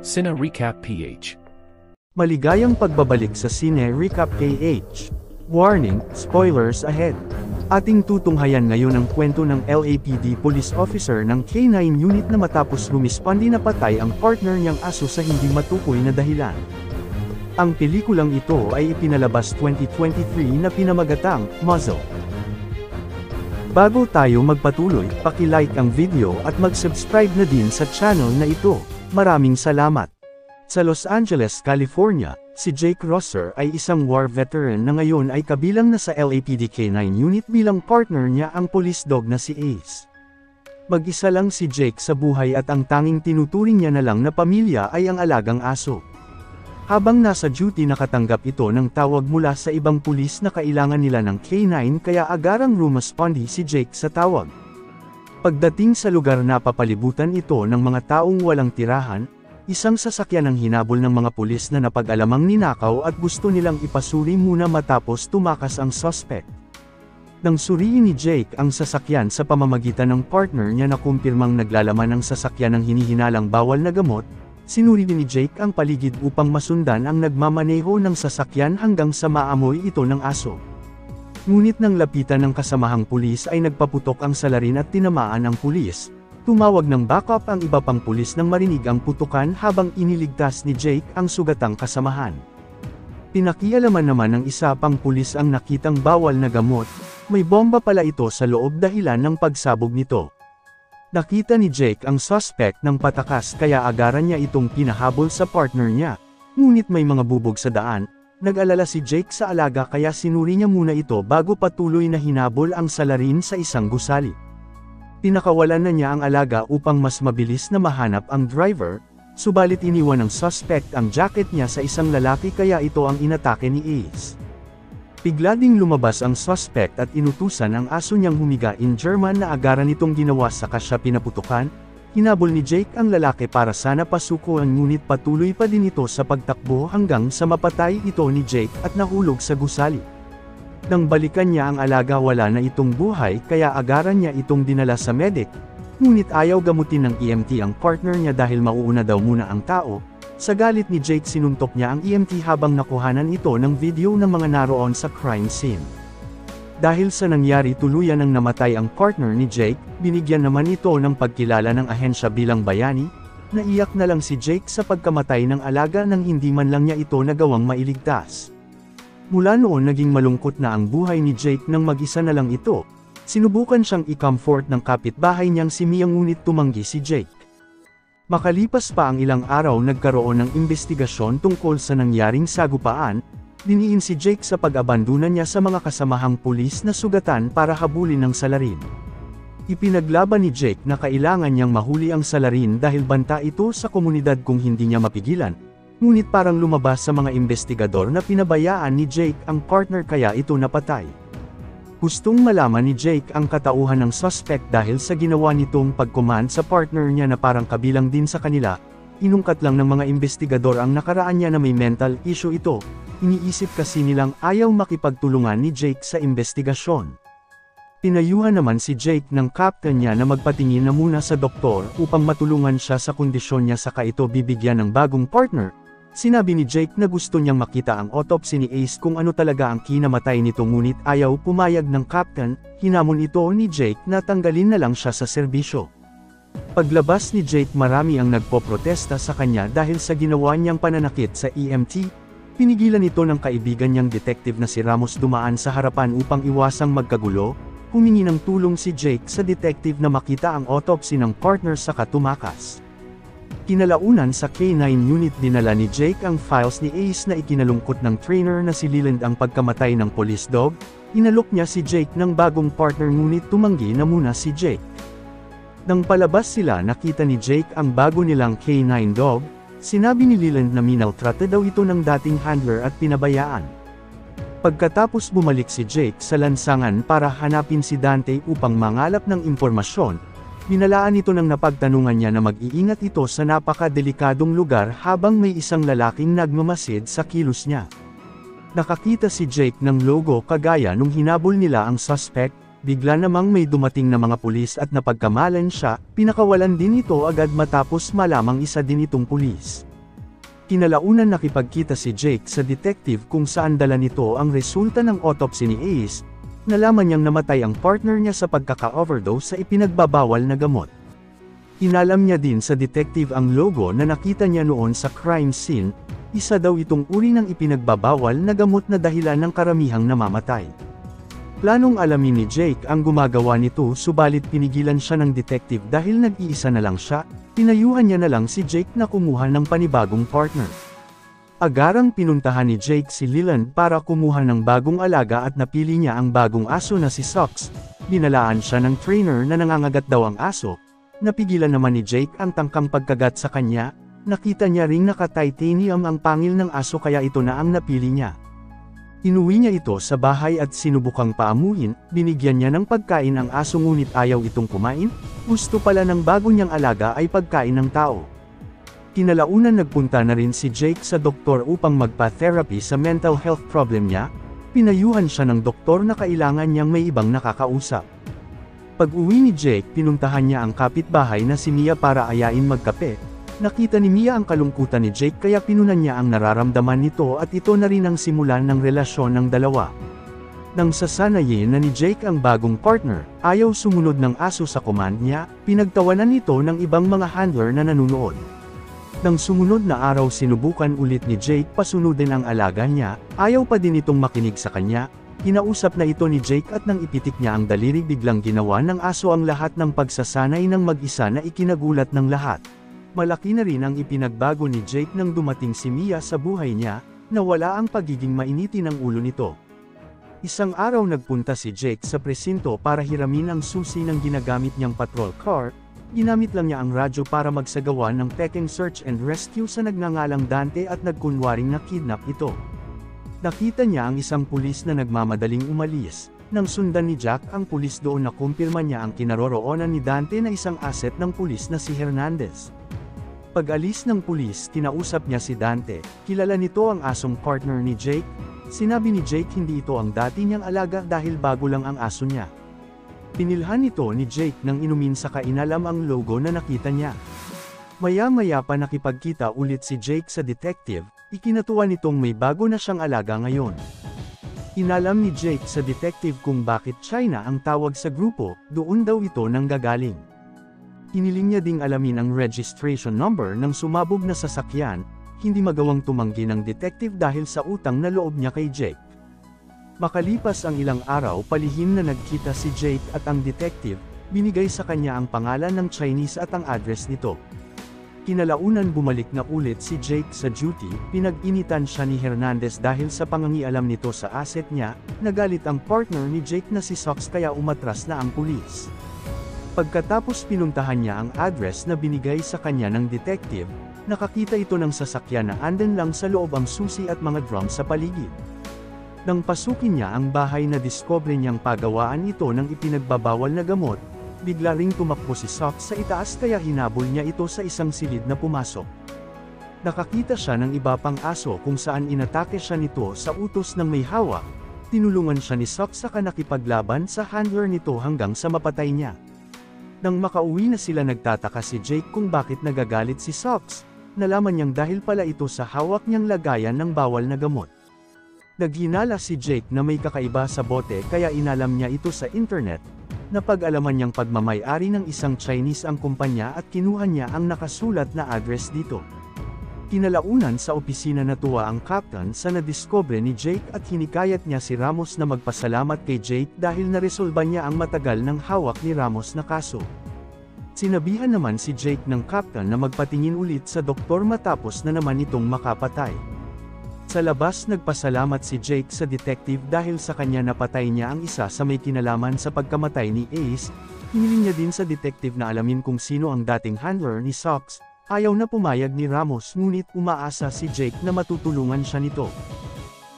Cine Recap PH. Maligayang pagbabalik sa Cine Recap PH. Warning, spoilers ahead. Ating tutunghayan ngayon ang kwento ng LAPD police officer ng K9 unit na matapos lumispandi na patay ang partner niyang aso sa hindi matukoy na dahilan. Ang pelikulang ito ay ipinalabas 2023 na pinamagatang Muzzle. Bago tayo magpatuloy, paki-like ang video at mag-subscribe na din sa channel na ito. Maraming salamat. Sa Los Angeles, California, si Jake Rosser ay isang war veteran na ngayon ay kabilang na sa LAPD K9 unit bilang partner niya ang police dog na si Ace. Mag-isa lang si Jake sa buhay at ang tanging tinuturing niya na lang na pamilya ay ang alagang aso. Habang nasa duty nakatanggap ito ng tawag mula sa ibang pulis na kailangan nila ng K9 kaya agarang rumaspondi si Jake sa tawag. Pagdating sa lugar napapalibutan ito ng mga taong walang tirahan, isang sasakyan ang hinabol ng mga pulis na napag-alamang ninakaw at gusto nilang ipasuri muna matapos tumakas ang suspect. Nang suriin ni Jake ang sasakyan sa pamamagitan ng partner niya na kumpirmang naglalaman ng sasakyan ng hinihinalang bawal na gamot, sinuri din ni Jake ang paligid upang masundan ang nagmamaneho ng sasakyan hanggang sa maamoy ito ng aso. Ngunit nang lapitan ng kasamahang pulis ay nagpaputok ang salarin at tinamaan ang pulis. Tumawag ng backup ang iba pang pulis nang marinig ang putukan habang iniligtas ni Jake ang sugatang kasamahan. Pinakialaman naman ng isa pang pulis ang nakitang bawal na gamot, may bomba pala ito sa loob dahilan ng pagsabog nito. Nakita ni Jake ang suspect ng patakas kaya agaran niya itong pinahabol sa partner niya, ngunit may mga bubog sa daan. Nag-alala si Jake sa alaga kaya sinuri niya muna ito bago patuloy na hinabol ang salarin sa isang gusali. Pinakawalan na niya ang alaga upang mas mabilis na mahanap ang driver, subalit iniwan ng suspect ang jacket niya sa isang lalaki kaya ito ang inatake ni Ace. Bigla ding lumabas ang suspect at inutusan ang aso niyang humiga in German na agaran itong ginawa saka siya pinaputukan. Hinabol ni Jake ang lalaki para sana pasukuan ngunit patuloy pa din ito sa pagtakbo hanggang sa mapatay ito ni Jake at nahulog sa gusali. Nang balikan niya ang alaga wala na itong buhay kaya agaran niya itong dinala sa medic, ngunit ayaw gamutin ng EMT ang partner niya dahil mauuna daw muna ang tao. Sa galit ni Jake sinuntok niya ang EMT habang nakuhanan ito ng video ng mga naroon sa crime scene. Dahil sa nangyari tuluyan ang namatay ang partner ni Jake, binigyan naman ito ng pagkilala ng ahensya bilang bayani, naiyak na lang si Jake sa pagkamatay ng alaga nang hindi man lang niya ito nagawang mailigtas. Mula noon naging malungkot na ang buhay ni Jake nang mag-isa na lang ito, sinubukan siyang i-comfort ng kapitbahay niyang si Mia ngunit tumanggi si Jake. Makalipas pa ang ilang araw nagkaroon ng investigasyon tungkol sa nangyaring sagupaan, diniin si Jake sa pag-abandona niya sa mga kasamahang pulis na sugatan para habulin ng salarin. Ipinaglaban ni Jake na kailangan niyang mahuli ang salarin dahil banta ito sa komunidad kung hindi niya mapigilan, ngunit parang lumabas sa mga investigador na pinabayaan ni Jake ang partner kaya ito napatay. Gustong malaman ni Jake ang katauhan ng suspect dahil sa ginawa nitong pag-command sa partner niya na parang kabilang din sa kanila, inungkat lang ng mga investigador ang nakaraan niya na may mental issue ito. Iniisip kasi nilang ayaw makipagtulungan ni Jake sa investigasyon. Pinayuhan naman si Jake ng captain niya na magpatingin na muna sa doktor upang matulungan siya sa kondisyon niya saka ito bibigyan ng bagong partner. Sinabi ni Jake na gusto niyang makita ang autopsy ni Ace kung ano talaga ang kinamatay nito ngunit ayaw pumayag ng captain, hinamon ito ni Jake na tanggalin na lang siya sa serbisyo. Paglabas ni Jake marami ang nagpoprotesta sa kanya dahil sa ginawa niyang pananakit sa EMT. Pinigilan ito ng kaibigan niyang detective na si Ramos dumaan sa harapan upang iwasang magkagulo, humingi ng tulong si Jake sa detective na makita ang autopsy ng partner saka tumakas. Kinalaunan sa K9 unit dinala ni Jake ang files ni Ace na ikinalungkot ng trainer na si Leland ang pagkamatay ng police dog, inalok niya si Jake ng bagong partner ngunit tumanggi na muna si Jake. Nang palabas sila nakita ni Jake ang bago nilang K9 dog. Sinabi ni Leland na minaltrata daw ito ng dating handler at pinabayaan. Pagkatapos bumalik si Jake sa lansangan para hanapin si Dante upang mangalap ng impormasyon, binalaan ito ng napagtanungan niya na mag-iingat ito sa napakadelikadong lugar habang may isang lalaking nagmamasid sa kilos niya. Nakakita si Jake ng logo kagaya nung hinabol nila ang suspect, bigla namang may dumating na mga pulis at napagkamalan siya, pinakawalan din ito agad matapos malamang isa din itong pulis. Kinalaunan nakipagkita si Jake sa detective kung saan dala nito ang resulta ng autopsy ni Ace. Nalaman niyang namatay ang partner niya sa pagkaka-overdose sa ipinagbabawal na gamot. Inalam niya din sa detective ang logo na nakita niya noon sa crime scene, isa daw itong uri ng ipinagbabawal na gamot na dahilan ng karamihang namamatay. Planong alamin ni Jake ang gumagawa nito subalit pinigilan siya ng detective dahil nag-iisa na lang siya, pinayuhan niya na lang si Jake na kumuha ng panibagong partner. Agarang pinuntahan ni Jake si Leland para kumuha ng bagong alaga at napili niya ang bagong aso na si Socks. Binalaan siya ng trainer na nangangagat daw ang aso. Napigilan naman ni Jake ang tangkang pagkagat sa kanya, nakita niya ring naka-titanium ang pangil ng aso kaya ito na ang napili niya. Inuwi niya ito sa bahay at sinubukang paamuhin, binigyan niya ng pagkain ang aso ngunit ayaw itong kumain, gusto pala ng bago niyang alaga ay pagkain ng tao. Kinalaunan nagpunta na rin si Jake sa doktor upang magpa-therapy sa mental health problem niya, pinayuhan siya ng doktor na kailangan niyang may ibang nakakausap. Pag-uwi ni Jake pinuntahan niya ang kapitbahay na si Mia para ayain magkape. Nakita ni Mia ang kalungkutan ni Jake kaya pinunan niya ang nararamdaman nito at ito na rin ang simulan ng relasyon ng dalawa. Nang sasanayin na ni Jake ang bagong partner, ayaw sumunod ng aso sa command niya, pinagtawanan nito ng ibang mga handler na nanunood. Nang sumunod na araw sinubukan ulit ni Jake pasunodin ang alaga niya, ayaw pa din itong makinig sa kanya, kinausap na ito ni Jake at nang ipitik niya ang daliri biglang ginawa ng aso ang lahat ng pagsasanay ng mag-isa na ikinagulat ng lahat. Malaki na rin ang ipinagbago ni Jake nang dumating si Mia sa buhay niya, nawala ang pagiging mainiti ng ulo nito. Isang araw nagpunta si Jake sa presinto para hiramin ang susi ng ginagamit niyang patrol car, ginamit lang niya ang radyo para magsagawa ng peking search and rescue sa nagngangalang Dante at nagkunwaring nakidnap ito. Nakita niya ang isang pulis na nagmamadaling umalis. Nang sundan ni Jack ang pulis doon na kumpirma niya ang kinaroroonan ni Dante na isang asset ng pulis na si Hernandez. Pag-alis ng pulis, kinausap niya si Dante, kilala nito ang asong partner ni Jake. Sinabi ni Jake hindi ito ang dati niyang alaga dahil bago lang ang aso niya. Pinilhan nito ni Jake nang inumin saka inalam ang logo na nakita niya. Maya-maya pa nakipagkita ulit si Jake sa detective, ikinatuwa nitong may bago na siyang alaga ngayon. Inalam ni Jake sa detective kung bakit China ang tawag sa grupo, doon daw ito nanggagaling. Hiniling niya ding alamin ang registration number ng sumabog na sasakyan, hindi magawang tumanggi ng detective dahil sa utang na loob niya kay Jake. Makalipas ang ilang araw palihim na nagkita si Jake at ang detective, binigay sa kanya ang pangalan ng Chinese at ang address nito. Kinalaunan bumalik na ulit si Jake sa duty, pinag-initan siya ni Hernandez dahil sa pangangialam nito sa asset niya, nagalit ang partner ni Jake na si Socks kaya umatras na ang pulis. Pagkatapos pinuntahan niya ang address na binigay sa kanya ng detective, nakakita ito ng sasakyan na andun lang sa loob ang susi at mga drums sa paligid. Nang pasukin niya ang bahay na diskobre niyang pagawaan ito ng ipinagbabawal na gamot, bigla ring tumakbo si Socks sa itaas kaya hinabol niya ito sa isang silid na pumasok. Nakakita siya ng iba pang aso kung saan inatake siya nito sa utos ng may hawak, tinulungan siya ni Socks saka nakipaglaban sa handler nito hanggang sa mapatay niya. Nang makauwi na sila nagtataka si Jake kung bakit nagagalit si Socks, nalaman niyang dahil pala ito sa hawak niyang lagayan ng bawal na gamot. Naghinala si Jake na may kakaiba sa bote kaya inalam niya ito sa internet, napag-alaman niyang pagmamay-ari ng isang Chinese ang kumpanya at kinuha niya ang nakasulat na address dito. Kinalaunan sa opisina natuwa ang captain sa nadiskobre ni Jake at hinikayat niya si Ramos na magpasalamat kay Jake dahil naresolba niya ang matagal ng hawak ni Ramos na kaso. Sinabihan naman si Jake ng captain na magpatingin ulit sa doktor matapos na naman itong makapatay. Sa labas nagpasalamat si Jake sa detective dahil sa kanya napatay niya ang isa sa may kinalaman sa pagkamatay ni Ace, hiniling niya din sa detective na alamin kung sino ang dating handler ni Socks. Ayaw na pumayag ni Ramos ngunit umaasa si Jake na matutulungan siya nito.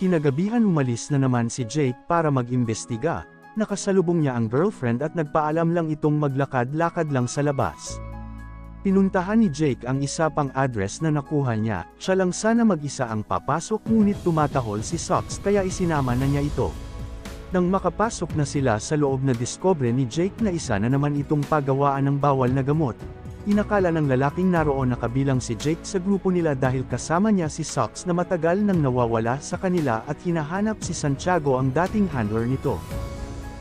Kinagabihan umalis na naman si Jake para mag-imbestiga, nakasalubong niya ang girlfriend at nagpaalam lang itong maglakad-lakad lang sa labas. Pinuntahan ni Jake ang isa pang address na nakuha niya, siya lang sana mag-isa ang papasok ngunit tumatahol si Socks kaya isinama na niya ito. Nang makapasok na sila sa loob na diskobre ni Jake na isa na naman itong pagawaan ng bawal na gamot, Inakala ng lalaking naroon na kabilang si Jake sa grupo nila dahil kasama niya si Sox na matagal nang nawawala sa kanila at hinahanap si Santiago ang dating handler nito.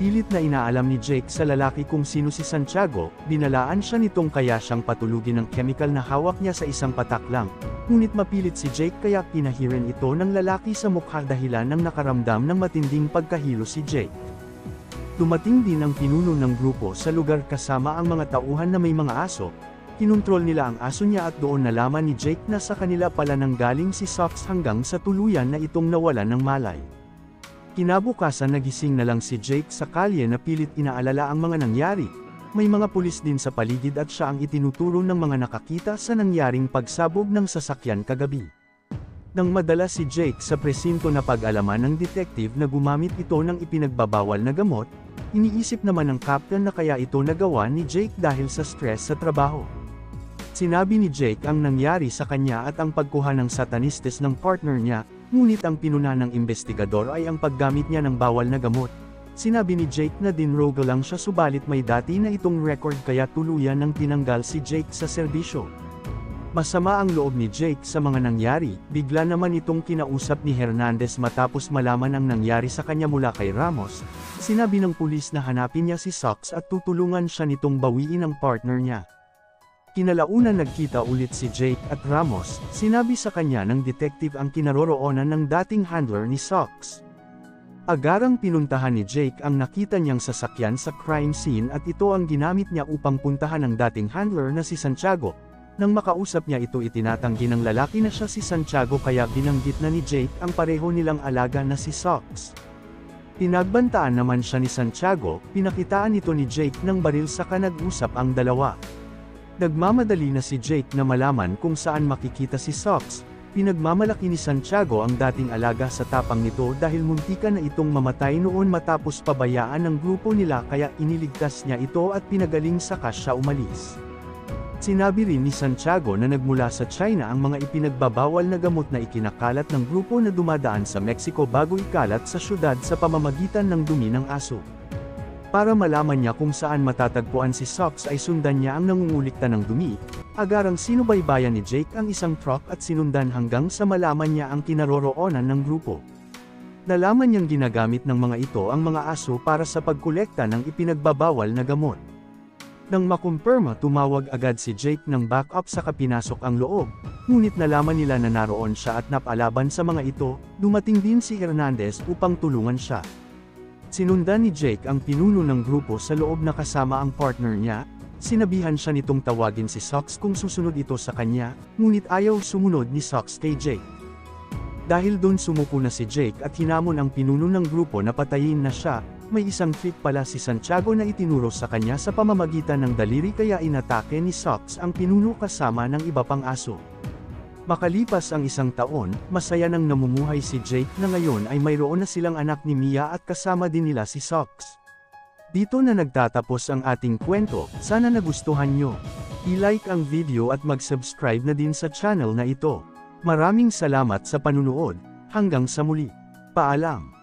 Pilit na inaalam ni Jake sa lalaki kung sino si Santiago, binalaan siya nitong kaya siyang patulugin ng chemical na hawak niya sa isang patak lang. Ngunit mapilit si Jake kaya pinahiran ito ng lalaki sa mukha dahilan ng nakaramdam ng matinding pagkahilo si Jake. Dumating din ang pinuno ng grupo sa lugar kasama ang mga tauhan na may mga aso. Kinontrol nila ang aso niya at doon nalaman ni Jake na sa kanila pala nanggaling si Sox hanggang sa tuluyan na itong nawalan ng malay. Kinabukasan nagising na lang si Jake sa kalye na pilit inaalala ang mga nangyari. May mga pulis din sa paligid at siya ang itinuturo ng mga nakakita sa nangyaring pagsabog ng sasakyan kagabi. Nang madala si Jake sa presinto na pag-alaman ng detective na gumamit ito ng ipinagbabawal na gamot, iniisip naman ng captain na kaya ito nagawa ni Jake dahil sa stress sa trabaho. Sinabi ni Jake ang nangyari sa kanya at ang pagkuha ng satanistes ng partner niya, ngunit ang pinuna ng investigador ay ang paggamit niya ng bawal na gamot. Sinabi ni Jake na dinroga lang siya subalit may dati na itong record kaya tuluyan nang tinanggal si Jake sa serbisyo. Masama ang loob ni Jake sa mga nangyari, bigla naman itong kinausap ni Hernandez matapos malaman ang nangyari sa kanya mula kay Ramos. Sinabi ng pulis na hanapin niya si Sox at tutulungan siya nitong bawiin ang partner niya. Kinalaunan nagkita ulit si Jake at Ramos, sinabi sa kanya ng detective ang kinaroroonan ng dating handler ni Sox. Agarang pinuntahan ni Jake ang nakita niyang sasakyan sa crime scene at ito ang ginamit niya upang puntahan ang dating handler na si Santiago. Nang makausap niya ito itinatanggi ng lalaki na siya si Santiago kaya binanggit na ni Jake ang pareho nilang alaga na si Sox. Pinagbantaan naman siya ni Santiago, pinakitaan ito ni Jake ng baril saka nag-usap ang dalawa. Nagmamadali na si Jake na malaman kung saan makikita si Sox. Pinagmamalaki ni Santiago ang dating alaga sa tapang nito dahil muntikan na itong mamatay noon matapos pabayaan ng grupo nila kaya iniligtas niya ito at pinagaling saka siya umalis. Sinabi rin ni Santiago na nagmula sa China ang mga ipinagbabawal na gamot na ikinakalat ng grupo na dumadaan sa Mexico bago ikalat sa syudad sa pamamagitan ng dumi ng aso. Para malaman niya kung saan matatagpuan si Sox ay sundan niya ang nangungulikta ng dumi, agarang sinubaybayan ni Jake ang isang truck at sinundan hanggang sa malaman niya ang kinaroroonan ng grupo. Nalaman niyang ginagamit ng mga ito ang mga aso para sa pagkolekta ng ipinagbabawal na gamot. Nang makumpirma tumawag agad si Jake ng backup saka pinasok ang loob, ngunit nalaman nila na naroon siya at napalaban sa mga ito, dumating din si Hernandez upang tulungan siya. Sinundan ni Jake ang pinuno ng grupo sa loob na kasama ang partner niya, sinabihan siya nitong tawagin si Sox kung susunod ito sa kanya, ngunit ayaw sumunod ni Sox kay Jake. Dahil doon sumuko na si Jake at hinamon ang pinuno ng grupo na patayin na siya, may isang trick pala si Santiago na itinuro sa kanya sa pamamagitan ng daliri kaya inatake ni Sox ang pinuno kasama ng iba pang aso. Makalipas ang isang taon, masaya nang namumuhay si Jake na ngayon ay mayroon na silang anak ni Mia at kasama din nila si Sox. Dito na nagtatapos ang ating kwento, sana nagustuhan nyo. I-like ang video at mag-subscribe na din sa channel na ito. Maraming salamat sa panunood, hanggang sa muli. Paalam.